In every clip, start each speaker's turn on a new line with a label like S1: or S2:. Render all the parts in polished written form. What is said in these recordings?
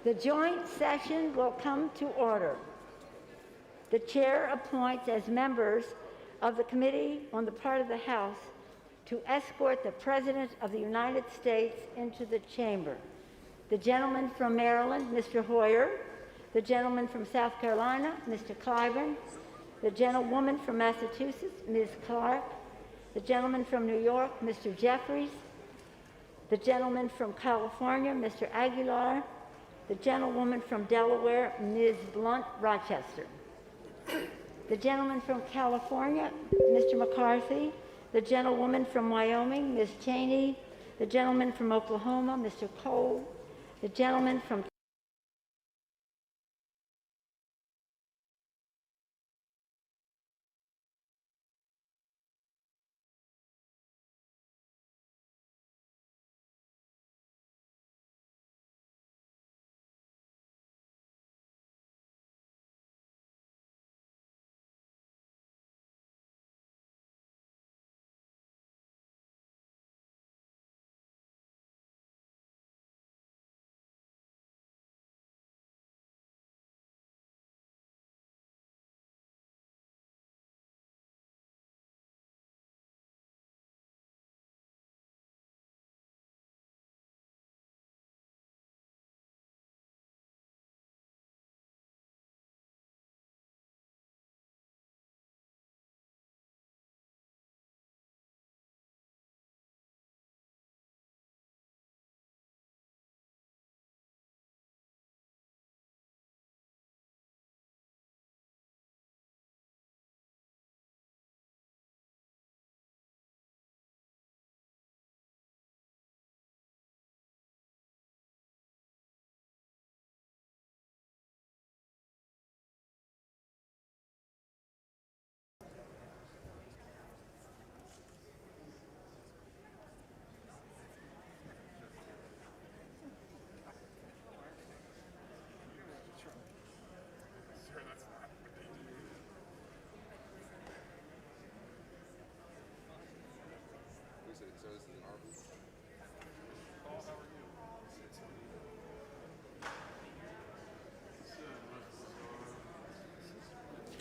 S1: The joint session will come to order. The chair appoints as members of the committee on the part of the House to escort the President of the United States into the chamber. The gentleman from Maryland, Mr. Hoyer. The gentleman from South Carolina, Mr. Clyburn. The gentlewoman from Massachusetts, Ms. Clark. The gentleman from New York, Mr. Jeffries. The gentleman from California, Mr. Aguilar. The gentlewoman from Delaware, Ms. Blunt Rochester. The gentleman from California, Mr. McCarthy. The gentlewoman from Wyoming, Ms. Cheney. The gentleman from Oklahoma, Mr. Cole. The gentleman from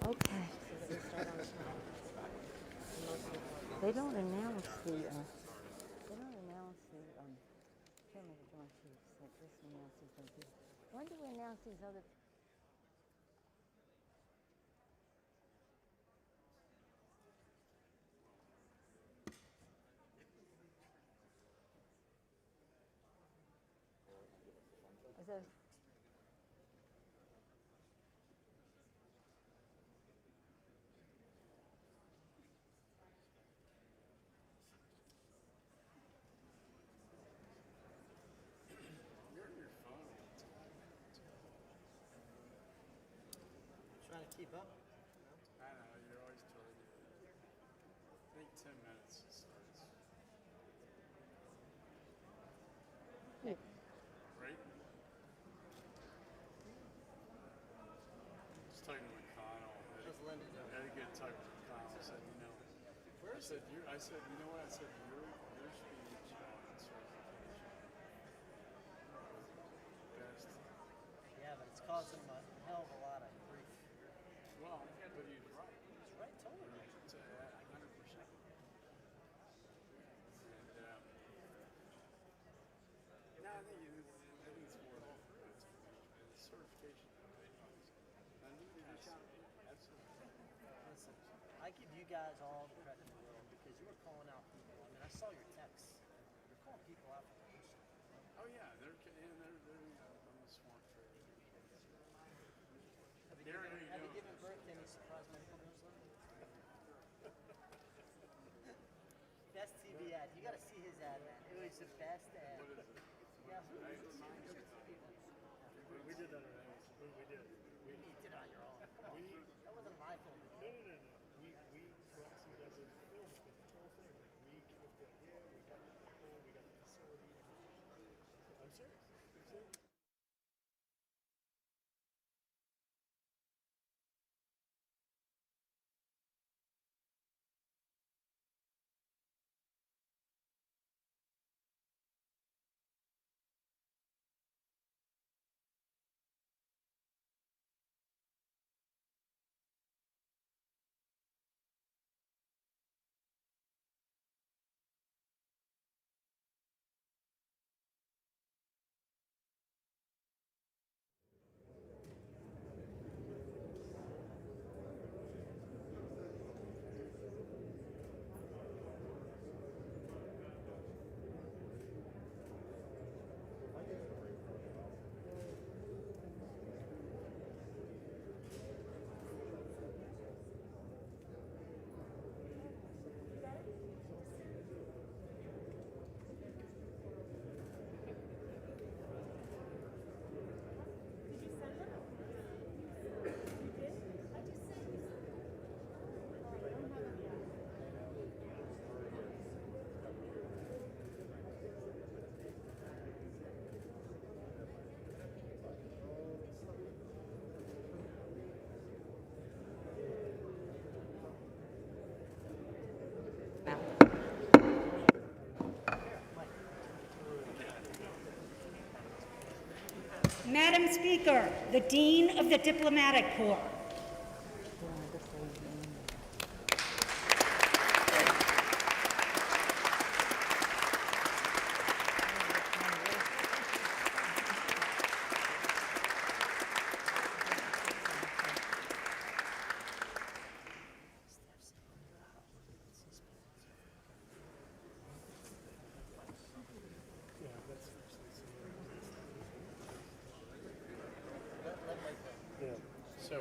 S1: Okay. They don't announce the chairman of the joint chiefs. Like this announces them too. When do we announce these other? Is there?
S2: Trying to keep up.
S3: I know, you're always trying to. I think 10 minutes it starts.
S1: Yeah.
S3: Right? Just talking to McConnell.
S2: How's Linda doing?
S3: I had a good talk with McConnell. I said, I said, you know what? I said, your speech on certification was best.
S2: Yeah, but it's causing him a hell of a lot of grief.
S3: Well, but he's right.
S2: He's right, totally.
S3: It's 100%. And, no, I think it's more than it's certification. I need to be absolutely.
S2: Listen, I give you guys all the credit in the world because you were calling out people. I mean, I saw your texts. You're calling people out for bullshit.
S3: Oh yeah, they're on the swamp trade.
S2: Have you given birth to any surprise medical news? Best TV ad. You got to see his ad, man. It was the best ad.
S3: What is it?
S2: Yeah, who is this?
S3: did that already. We did.
S2: You did it on your own. That wasn't my fault.
S3: No. We brought some guys in to film the whole thing. We came up with the idea. We got the people. We got the facility. I'm serious. I'm serious.
S4: Madam Speaker, the Dean of the Diplomatic Corps.
S3: Yeah. So,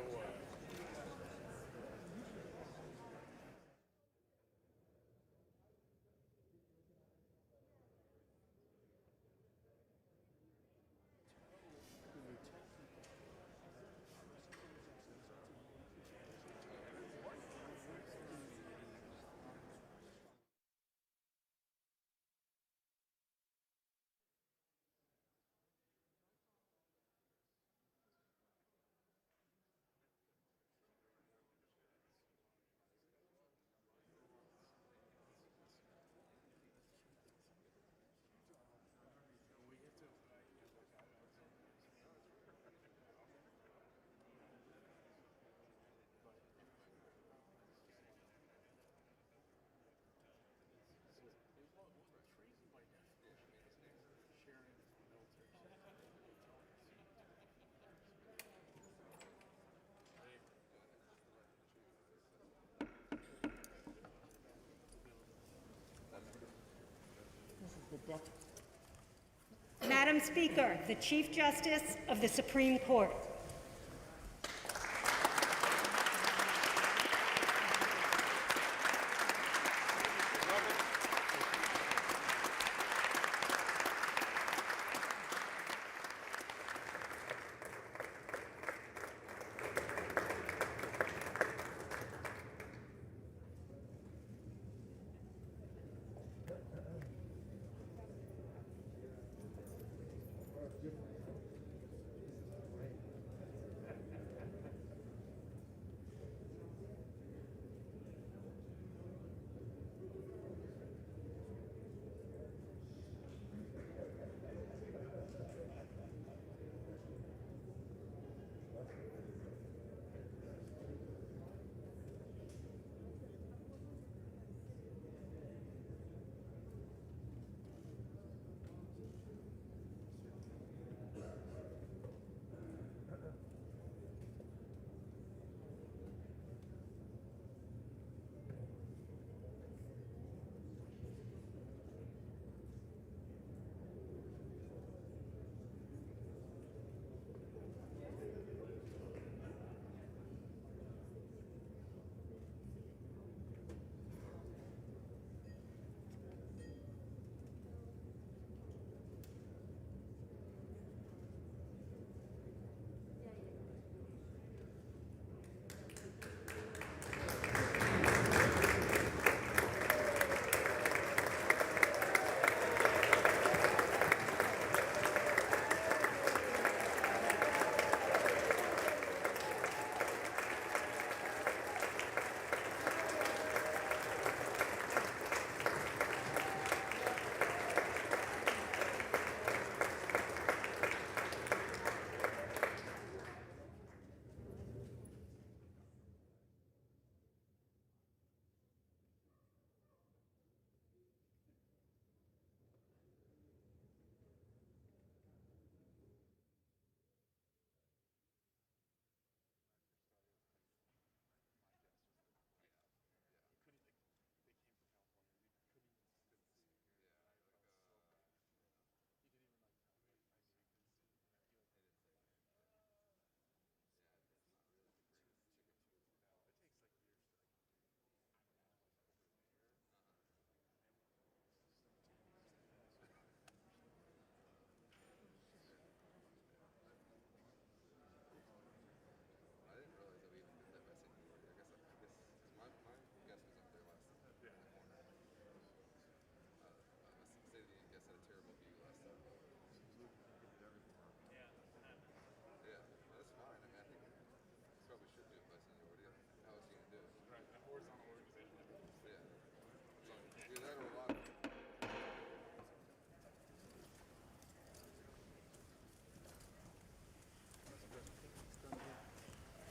S4: Madam Speaker, the Chief Justice of the Supreme Court.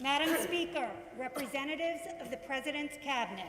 S4: Madam Speaker, representatives of the President's Cabinet.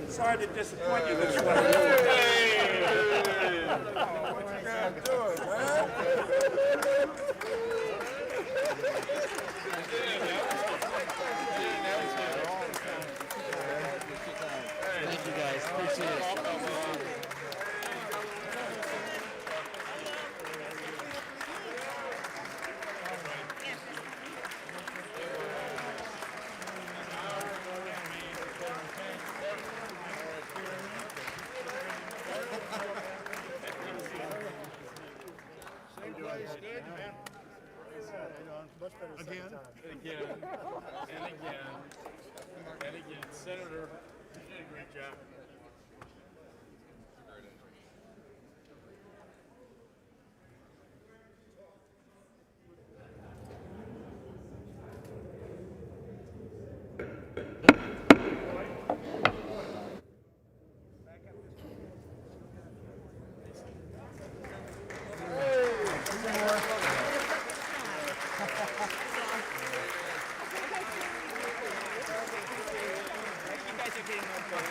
S5: Sorry to disappoint you this way.
S6: What you guys doing, man?
S2: Thank you guys. Appreciate it.
S3: Much better second time.
S5: And again, Senator, you did a great job.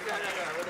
S6: Yeah,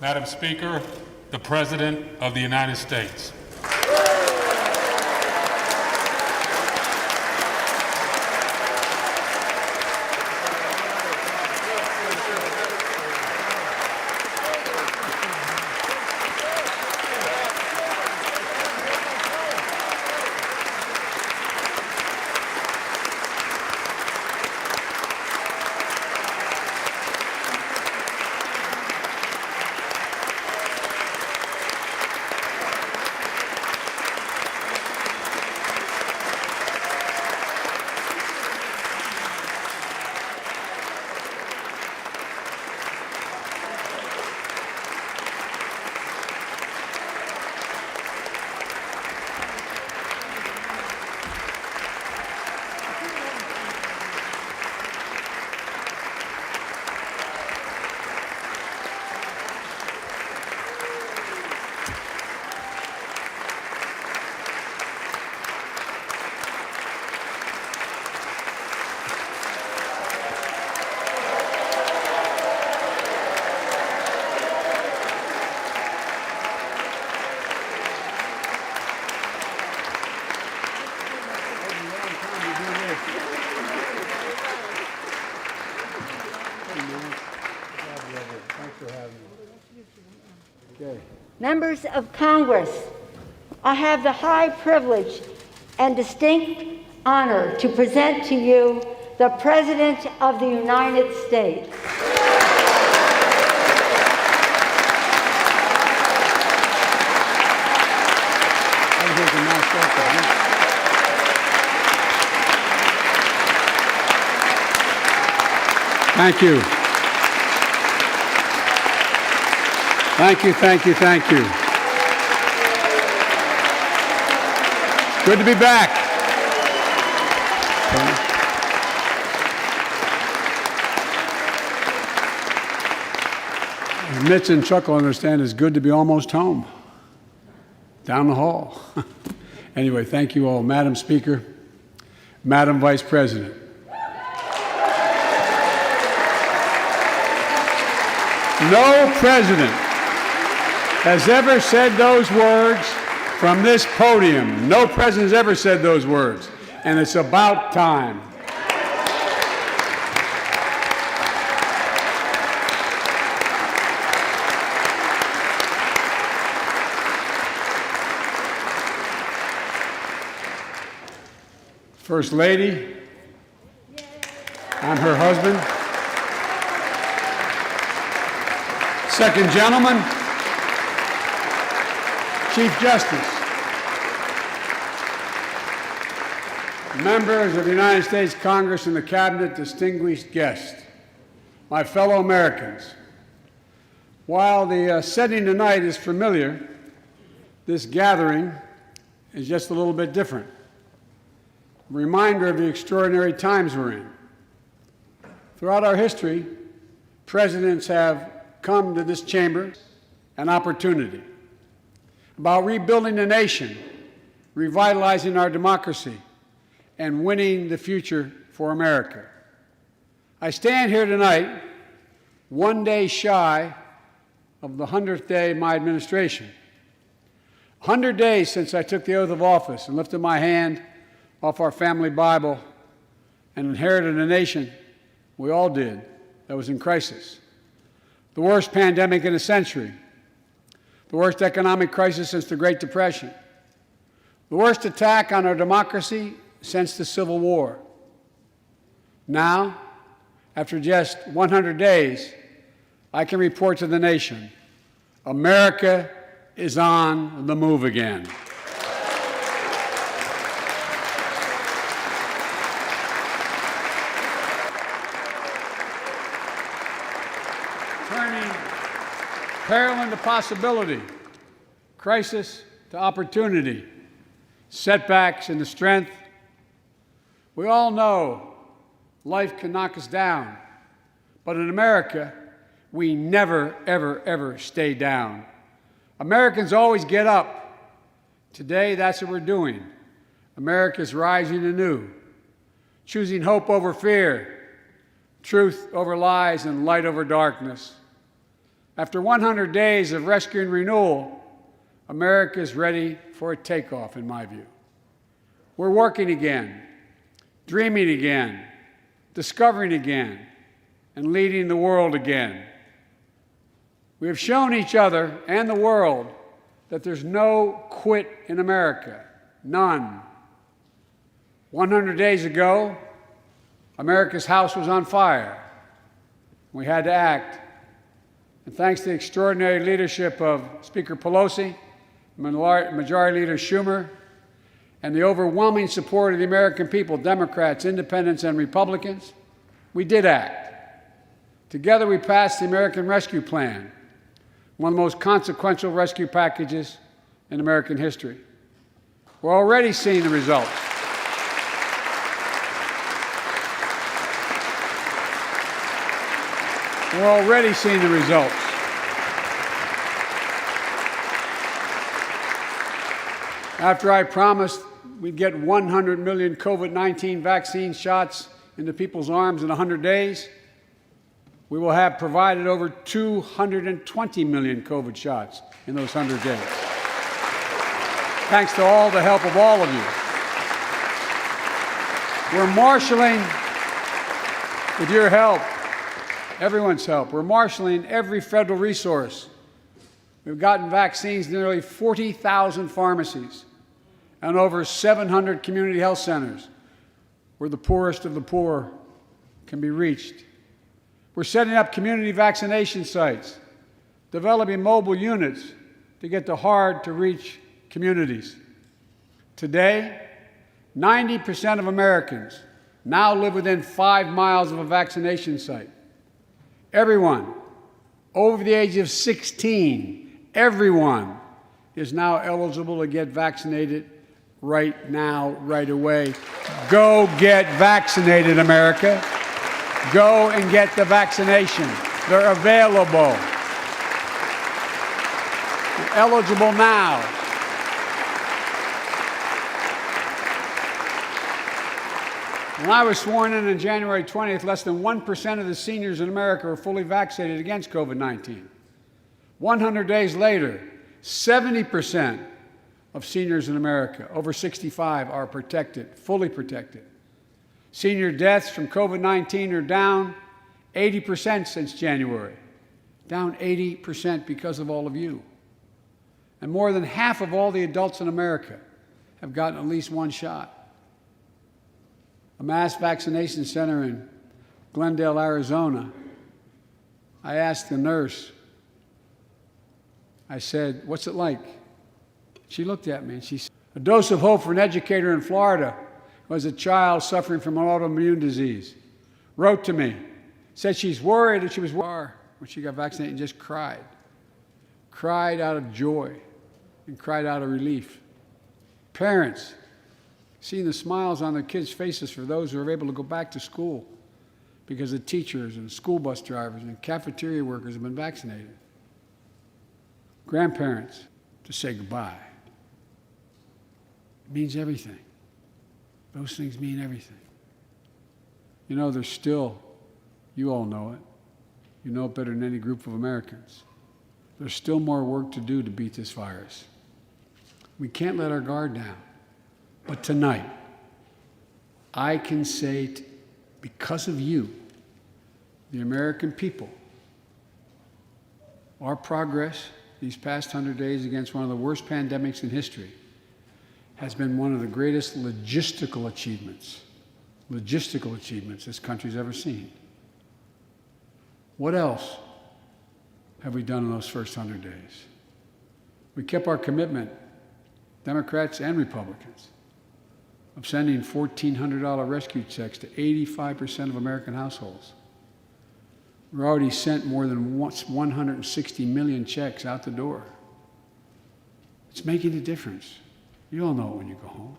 S5: Madam Speaker, the President of the United States.
S1: Members of Congress, I have the high privilege and distinct honor to present to you the President of the United States.
S7: Thank you. Thank you, thank you, thank you. Good to be back. Mitch and Chuck will understand it's good to be almost home. Down the hall. Anyway, thank you all. Madam Speaker, Madam Vice President. No president has ever said those words from this podium. No president has ever said those words. And it's about time. First Lady, I'm her husband. Second Gentleman, Chief Justice, members of the United States Congress and the Cabinet, distinguished guests, my fellow Americans. While the setting tonight is familiar, this gathering is just a little bit different. A reminder of the extraordinary times we're in. Throughout our history, presidents have come to this chamber an opportunity about rebuilding the nation, revitalizing our democracy, and winning the future for America. I stand here tonight, one day shy of the 100th day of my administration. 100 days since I took the oath of office and lifted my hand off our family Bible and inherited a nation, we all did, that was in crisis. The worst pandemic in a century, the worst economic crisis since the Great Depression, the worst attack on our democracy since the Civil War. Now, after just 100 days, I can report to the nation, America is on the move again. Turning peril into possibility, crisis to opportunity, setbacks into strength. We all know life can knock us down, but in America, we never, ever, ever stay down. Americans always get up. Today, that's what we're doing. America's rising anew, choosing hope over fear, truth over lies, and light over darkness. After 100 days of rescue and renewal, America is ready for a takeoff, in my view. We're working again, dreaming again, discovering again, and leading the world again. We have shown each other and the world that there's no quit in America, none. 100 days ago, America's house was on fire. We had to act. And thanks to the extraordinary leadership of Speaker Pelosi, Majority Leader Schumer, and the overwhelming support of the American people, Democrats, Independents, and Republicans, we did act. Together we passed the American Rescue Plan, one of the most consequential rescue packages in American history. We're already seeing the results. We're already seeing the results. After I promised we'd get 100 million COVID-19 vaccine shots into people's arms in 100 days, we will have provided over 220 million COVID shots in those 100 days. Thanks to all the help of all of you. We're marshaling, with your help, everyone's help, we're marshaling every federal resource. We've gotten vaccines to nearly 40,000 pharmacies and over 700 community health centers where the poorest of the poor can be reached. We're setting up community vaccination sites, developing mobile units to get to hard-to-reach communities. Today, 90% of Americans now live within 5 miles of a vaccination site. Everyone over the age of 16, everyone is now eligible to get vaccinated right now, right away. Go get vaccinated, America. Go and get the vaccination. They're available. You're eligible now. When I was sworn in on January 20th, less than 1% of the seniors in America were fully vaccinated against COVID-19. 100 days later, 70% of seniors in America over 65 are protected, fully protected. Senior deaths from COVID-19 are down 80% since January, down 80% because of all of you. And more than half of all the adults in America have gotten at least one shot. A mass vaccination center in Glendale, Arizona, I asked the nurse, I said, "What's it like?" She looked at me and she said, "A dose of hope for an educator in Florida who has a child suffering from an autoimmune disease. Wrote to me, said she's worried that she was when she got vaccinated and just cried. Cried out of joy and cried out of relief. Parents, seeing the smiles on their kids' faces for those who are able to go back to school because the teachers and school bus drivers and cafeteria workers have been vaccinated. Grandparents, to say goodbye. It means everything. Those things mean everything. You know, there's still, you all know it, you know it better than any group of Americans, there's still more work to do to beat this virus. We can't let our guard down. But tonight, I can say, because of you, the American people, our progress these past 100 days against one of the worst pandemics in history has been one of the greatest logistical achievements this country's ever seen. What else have we done in those first 100 days? We kept our commitment, Democrats and Republicans, of sending $1,400 rescue checks to 85% of American households. We've already sent more than 160 million checks out the door. It's making a difference. You all know it when you go home.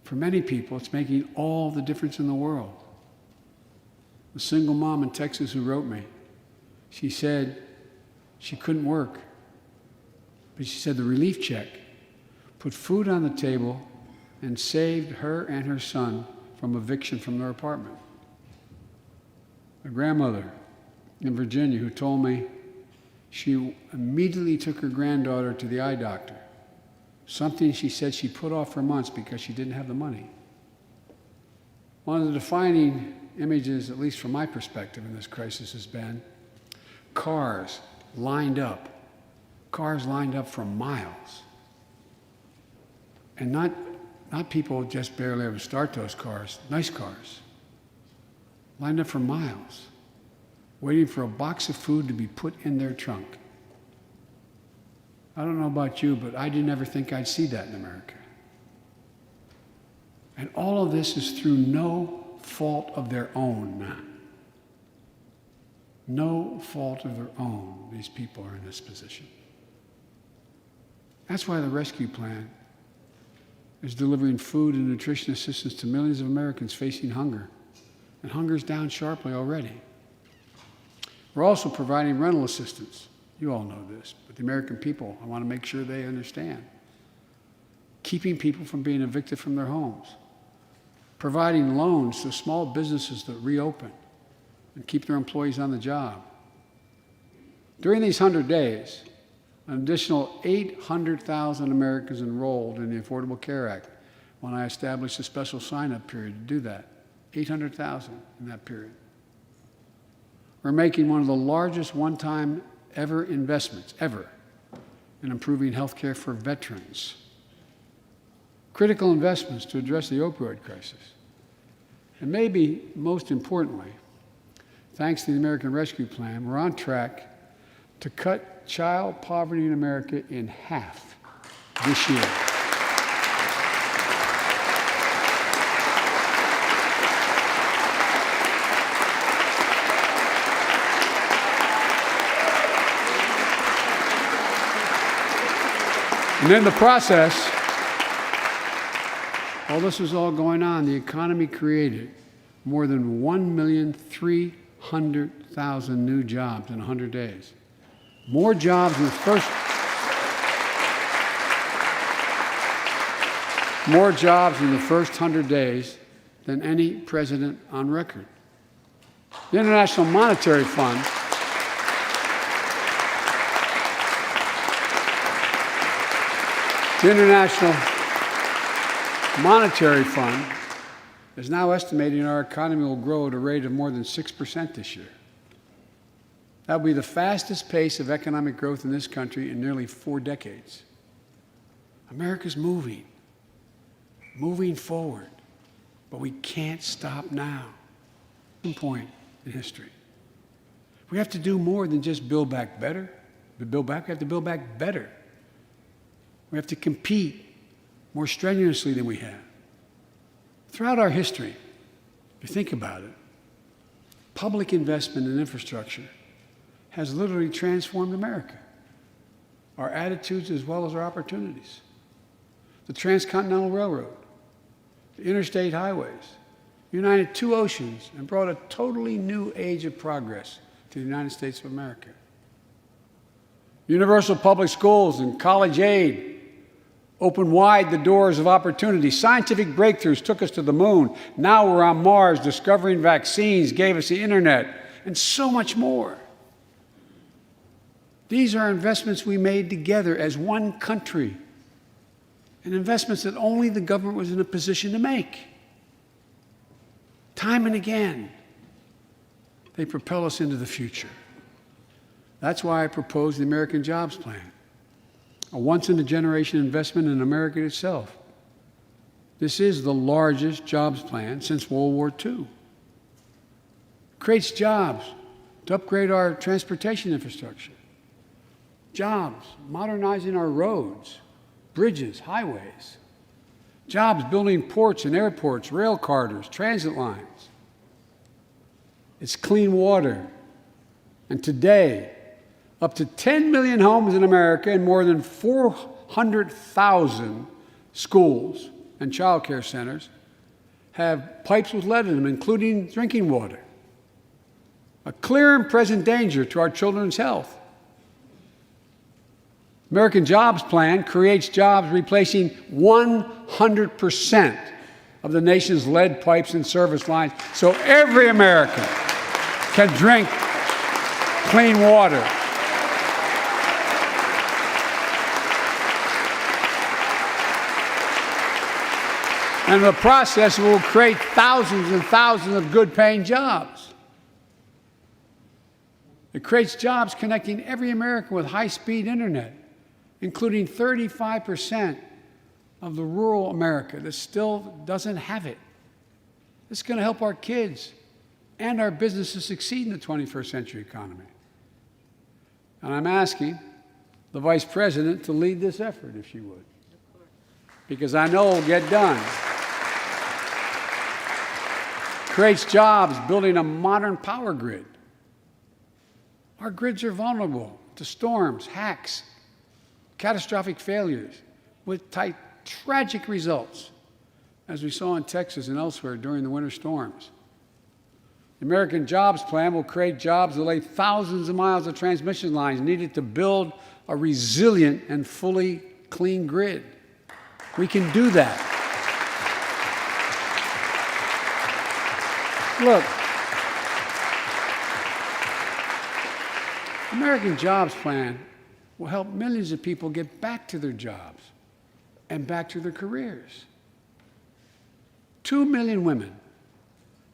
S7: For many people, it's making all the difference in the world. The single mom in Texas who wrote me, she said she couldn't work, but she said the relief check put food on the table and saved her and her son from eviction from their apartment. A grandmother in Virginia who told me she immediately took her granddaughter to the eye doctor, something she said she put off for months because she didn't have the money. One of the defining images, at least from my perspective in this crisis, has been cars lined up for miles. And not people just barely able to start those cars, nice cars, lined up for miles, waiting for a box of food to be put in their trunk. I don't know about you, but I didn't ever think I'd see that in America. And all of this is through no fault of their own. No fault of their own, these people are in this position. That's why the rescue plan is delivering food and nutrition assistance to millions of Americans facing hunger. And hunger is down sharply already. We're also providing rental assistance. You all know this, but the American people, I want to make sure they understand. Keeping people from being evicted from their homes. Providing loans to small businesses that reopen and keep their employees on the job. During these 100 days, an additional 800,000 Americans enrolled in the Affordable Care Act when I established a special sign-up period to do that. 800,000 in that period. We're making one of the largest one-time ever investments, ever, in improving health care for veterans. Critical investments to address the opioid crisis. And maybe most importantly, thanks to the American Rescue Plan, we're on track to cut child poverty in America in half this year. And in the process, while this was all going on, the economy created more than 1,300,000 new jobs in 100 days. More jobs in the first 100 days than any president on record. The International Monetary Fund is now estimating our economy will grow at a rate of more than 6% this year. That will be the fastest pace of economic growth in this country in nearly 4 decades. America's moving forward, but we can't stop now. Point in history. We have to do more than just build back better. We have to build back better. We have to compete more strenuously than we have. Throughout our history, if you think about it, public investment in infrastructure has literally transformed America, our attitudes as well as our opportunities. The Transcontinental Railroad, the interstate highways, united 2 oceans and brought a totally new age of progress to the United States of America. Universal public schools and college aid opened wide the doors of opportunity. Scientific breakthroughs took us to the moon. Now we're on Mars. Discovering vaccines gave us the internet, and so much more. These are investments we made together as one country, and investments that only the government was in a position to make. Time and again, they propel us into the future. That's why I proposed the American Jobs Plan, a once-in-a-generation investment in America itself. This is the largest jobs plan since World War II. It creates jobs to upgrade our transportation infrastructure, jobs modernizing our roads, bridges, highways, jobs building ports and airports, rail corridors, transit lines. It's clean water. And today, up to 10 million homes in America and more than 400,000 schools and child care centers have pipes with lead in them, including drinking water. A clear and present danger to our children's health. American Jobs Plan creates jobs replacing 100% of the nation's lead pipes and service lines so every American can drink clean water. And in the process, it will create thousands and thousands of good-paying jobs. It creates jobs connecting every American with high-speed internet, including 35% of the rural America that still doesn't have it. This is going to help our kids and our businesses succeed in the 21st century economy. And I'm asking the Vice President to lead this effort, if she would, because I know it will get done. Creates jobs building a modern power grid. Our grids are vulnerable to storms, hacks, catastrophic failures with tragic results, as we saw in Texas and elsewhere during the winter storms. The American Jobs Plan will create jobs that lay thousands of miles of transmission lines needed to build a resilient and fully clean grid. We can do that. Look, the American Jobs Plan will help millions of people get back to their jobs and back to their careers. 2 million women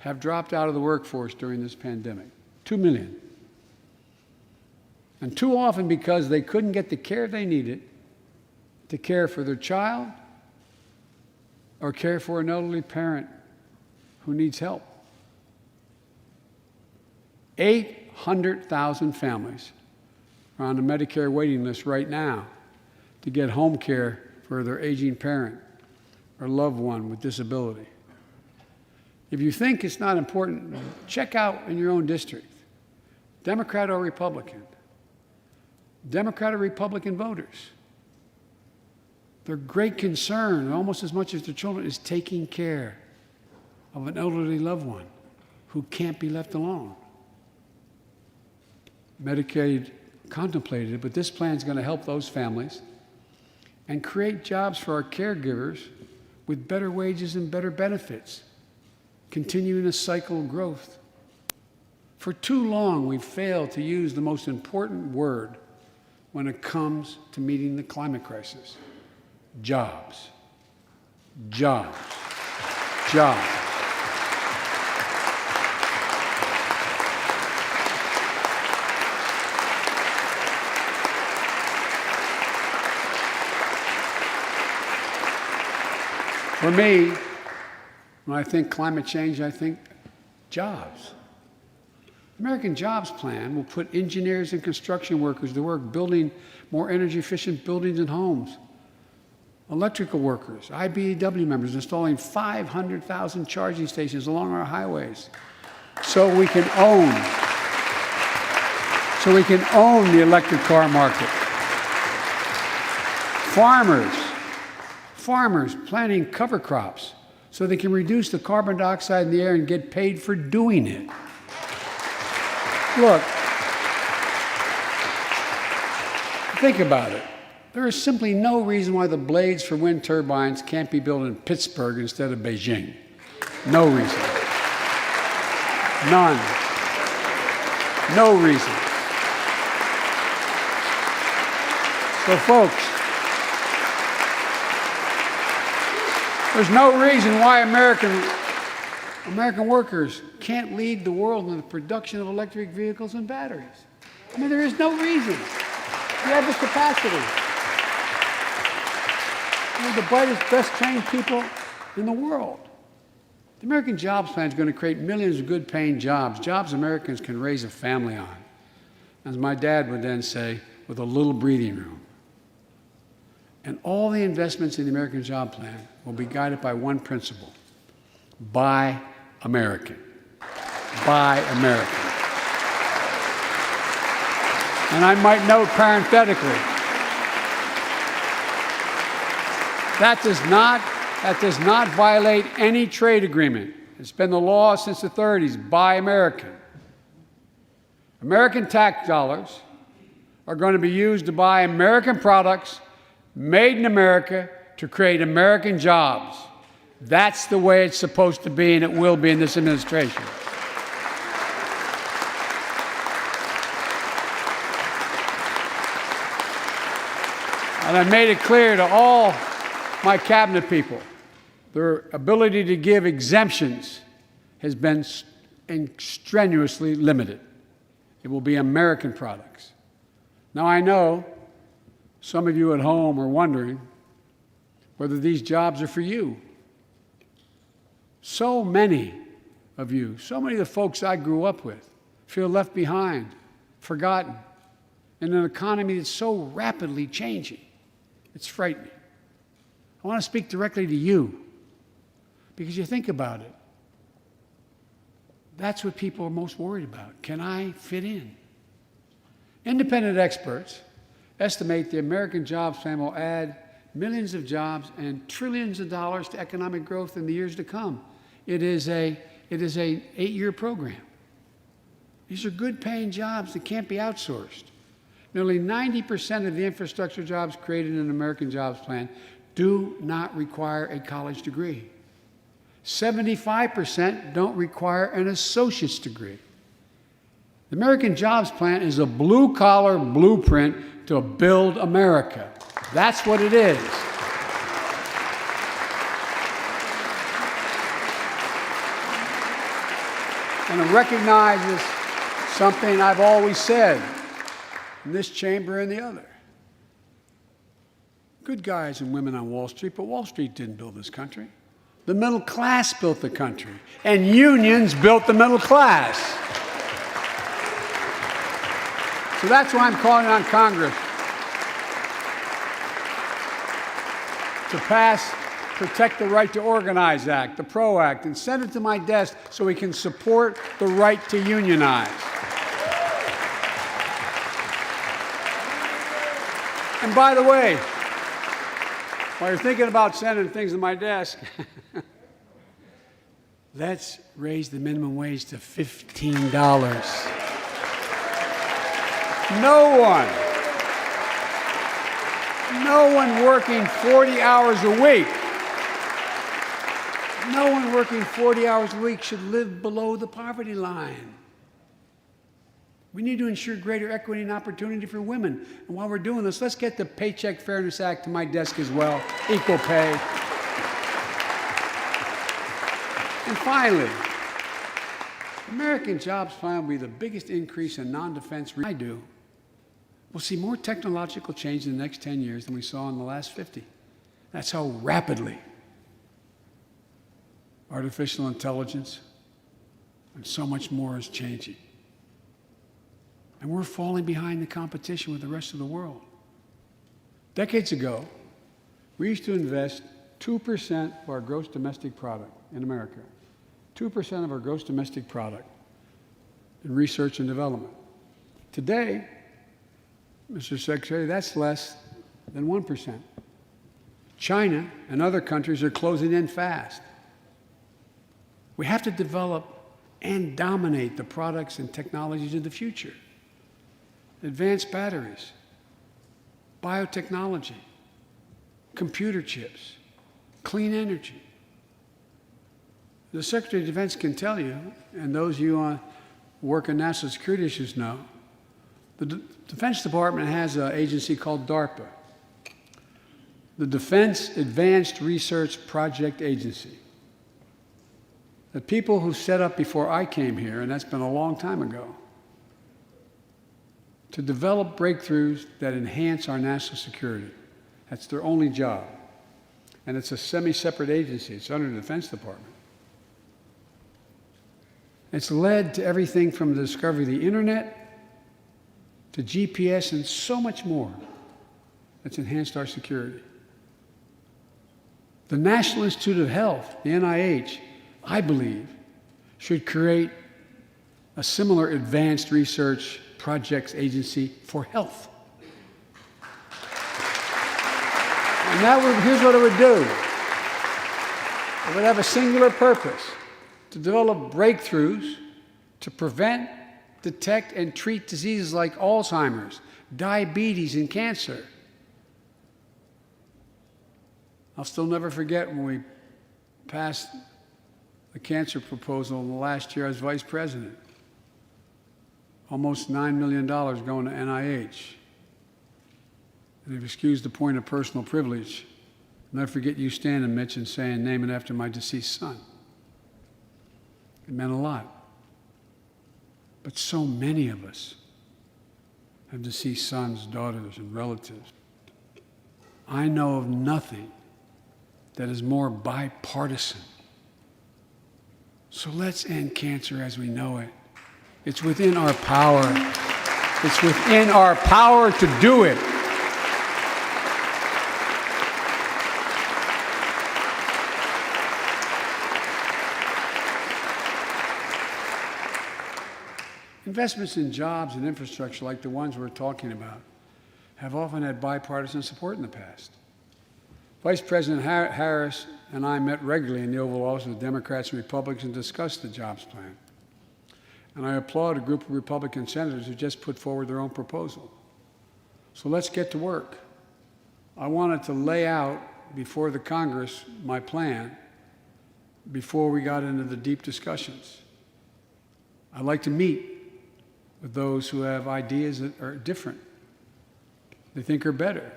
S7: have dropped out of the workforce during this pandemic. 2 million. And too often because they couldn't get the care they needed to care for their child or care for an elderly parent who needs help. 800,000 families are on the Medicare waiting list right now to get home care for their aging parent or loved one with disability. If you think it's not important, check out in your own district, Democrat or Republican. Democrat or Republican voters. Their great concern, almost as much as their children, is taking care of an elderly loved one who can't be left alone. Medicaid contemplated it, but this plan is going to help those families and create jobs for our caregivers with better wages and better benefits, continuing a cycle of growth. For too long, we've failed to use the most important word when it comes to meeting the climate crisis: jobs. Jobs. Jobs. For me, when I think climate change, I think jobs. The American Jobs Plan will put engineers and construction workers to work building more energy-efficient buildings and homes. Electrical workers, IBEW members installing 500,000 charging stations along our highways so we can own the electric car market. Farmers planting cover crops so they can reduce the carbon dioxide in the air and get paid for doing it. Look, think about it. There is simply no reason why the blades for wind turbines can't be built in Pittsburgh instead of Beijing. No reason. None. No reason. So, folks, there's no reason why American workers can't lead the world in the production of electric vehicles and batteries. I mean, there is no reason. We have the capacity. We're the brightest, best trained people in the world. The American Jobs Plan is going to create millions of good-paying jobs, jobs Americans can raise a family on. As my dad would then say, with a little breathing room. And all the investments in the American Job Plan will be guided by one principle: buy American. Buy American. And I might note parenthetically, that does not violate any trade agreement. It's been the law since the 30s. Buy American. American tax dollars are going to be used to buy American products made in America to create American jobs. That's the way it's supposed to be, and it will be in this administration. And I made it clear to all my cabinet people, their ability to give exemptions has been strenuously limited. It will be American products. Now, I know some of you at home are wondering whether these jobs are for you. So many of you, so many of the folks I grew up with, feel left behind, forgotten, in an economy that's so rapidly changing. It's frightening. I want to speak directly to you because you think about it. That's what people are most worried about. Can I fit in? Independent experts estimate the American Jobs Plan will add millions of jobs and trillions of dollars to economic growth in the years to come. It is an 8-year program. These are good-paying jobs that can't be outsourced. Nearly 90% of the infrastructure jobs created in the American Jobs Plan do not require a college degree. 75% don't require an associate's degree. The American Jobs Plan is a blue-collar blueprint to build America. That's what it is. And it recognizes something I've always said in this chamber and the other. Good guys and women on Wall Street, but Wall Street didn't build this country. The middle class built the country, and unions built the middle class. So that's why I'm calling on Congress to pass Protect the Right to Organize Act, the PRO Act, and send it to my desk so we can support the right to unionize. And by the way, while you're thinking about sending things to my desk, let's raise the minimum wage to $15. No one working 40 hours a week, no one working 40 hours a week should live below the poverty line. We need to ensure greater equity and opportunity for women. And while we're doing this, let's get the Paycheck Fairness Act to my desk as well, equal pay. And finally, American Jobs Plan will be the biggest increase in non-defense. I do. We'll see more technological change in the next 10 years than we saw in the last 50. That's how rapidly artificial intelligence and so much more is changing. And we're falling behind the competition with the rest of the world. Decades ago, we used to invest 2% of our gross domestic product in America, 2% of our gross domestic product in research and development. Today, Mr. Secretary, that's less than 1%. China and other countries are closing in fast. We have to develop and dominate the products and technologies of the future. Advanced batteries, biotechnology, computer chips, clean energy. The Secretary of Defense can tell you, and those of you who work in national security issues know, the Defense Department has an agency called DARPA, the Defense Advanced Research Project Agency. The people who set up before I came here, and that's been a long time ago, to develop breakthroughs that enhance our national security. That's their only job. And it's a semi-separate agency. It's under the Defense Department. It's led to everything from the discovery of the internet to GPS and so much more that's enhanced our security. The National Institute of Health, the NIH, I believe, should create a similar advanced research projects agency for health. And here's what it would do. It would have a singular purpose: to develop breakthroughs to prevent, detect, and treat diseases like Alzheimer's, diabetes, and cancer. I'll still never forget when we passed the cancer proposal in the last year I was vice president. Almost $9 million going to NIH. And if you excuse the point of personal privilege, I'll never forget you standing, Mitch, and saying, name it after my deceased son. It meant a lot. But so many of us have deceased sons, daughters, and relatives. I know of nothing that is more bipartisan. So let's end cancer as we know it. It's within our power. It's within our power to do it. Investments in jobs and infrastructure like the ones we're talking about have often had bipartisan support in the past. Vice President Harris and I met regularly in the Oval Office with Democrats and Republicans and discussed the jobs plan. And I applaud a group of Republican senators who just put forward their own proposal. So let's get to work. I wanted to lay out before the Congress my plan before we got into the deep discussions. I'd like to meet with those who have ideas that are different, they think are better.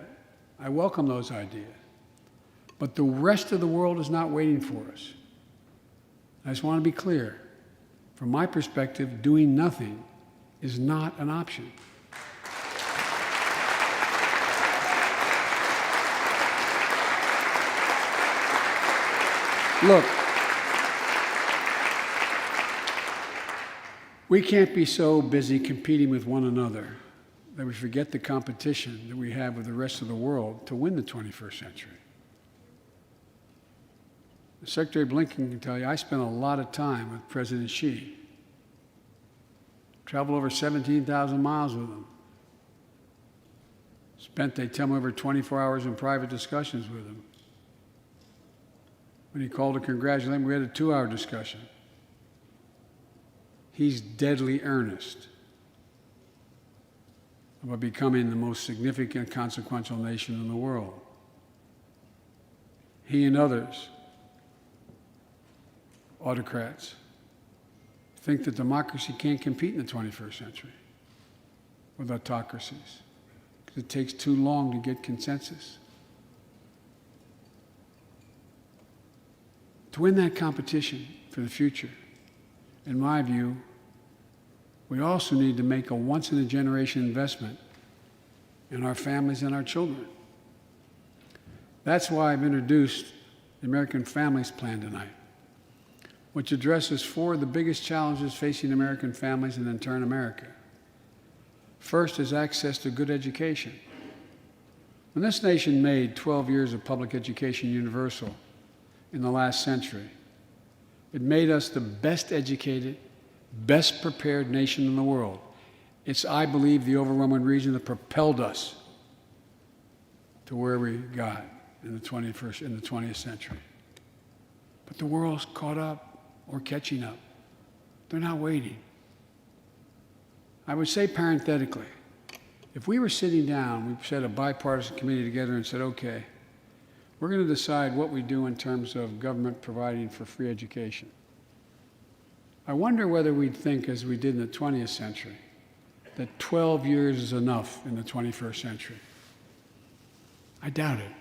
S7: I welcome those ideas. But the rest of the world is not waiting for us. I just want to be clear. From my perspective, doing nothing is not an option. Look, we can't be so busy competing with one another that we forget the competition that we have with the rest of the world to win the 21st century. Secretary Blinken can tell you, I spent a lot of time with President Xi. Traveled over 17,000 miles with him. Spent, they tell me, over 24 hours in private discussions with him. When he called to congratulate him, we had a 2-hour discussion. He's deadly earnest about becoming the most significant, consequential nation in the world. He and others, autocrats, think that democracy can't compete in the 21st century with autocracies because it takes too long to get consensus. To win that competition for the future, in my view, we also need to make a once-in-a-generation investment in our families and our children. That's why I've introduced the American Families Plan tonight, which addresses 4 of the biggest challenges facing American families and in turn America. First is access to good education. When this nation made 12 years of public education universal in the last century, it made us the best educated, best prepared nation in the world. It's, I believe, the overwhelming reason that propelled us to where we got in the 20th century. But the world's caught up or catching up. They're not waiting. I would say parenthetically, if we were sitting down, we set a bipartisan committee together and said, okay, we're going to decide what we do in terms of government providing for free education. I wonder whether we'd think, as we did in the 20th century, that 12 years is enough in the 21st century. I doubt it.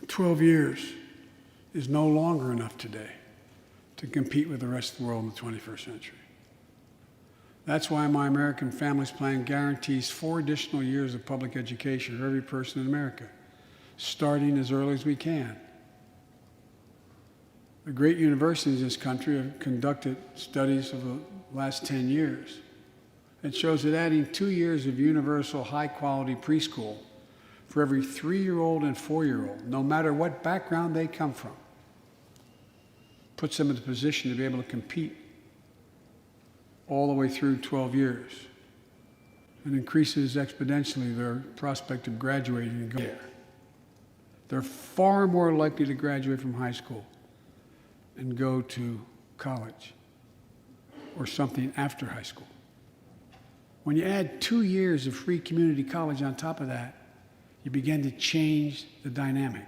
S7: 12 years is no longer enough today to compete with the rest of the world in the 21st century. That's why my American Families Plan guarantees 4 additional years of public education for every person in America, starting as early as we can. The great universities in this country have conducted studies of the last 10 years. It shows that adding 2 years of universal high-quality preschool for every 3-year-old and 4-year-old, no matter what background they come from, puts them in a position to be able to compete all the way through 12 years and increases exponentially their prospect of graduating and going there. They're far more likely to graduate from high school and go to college or something after high school. When you add 2 years of free community college on top of that, you begin to change the dynamic.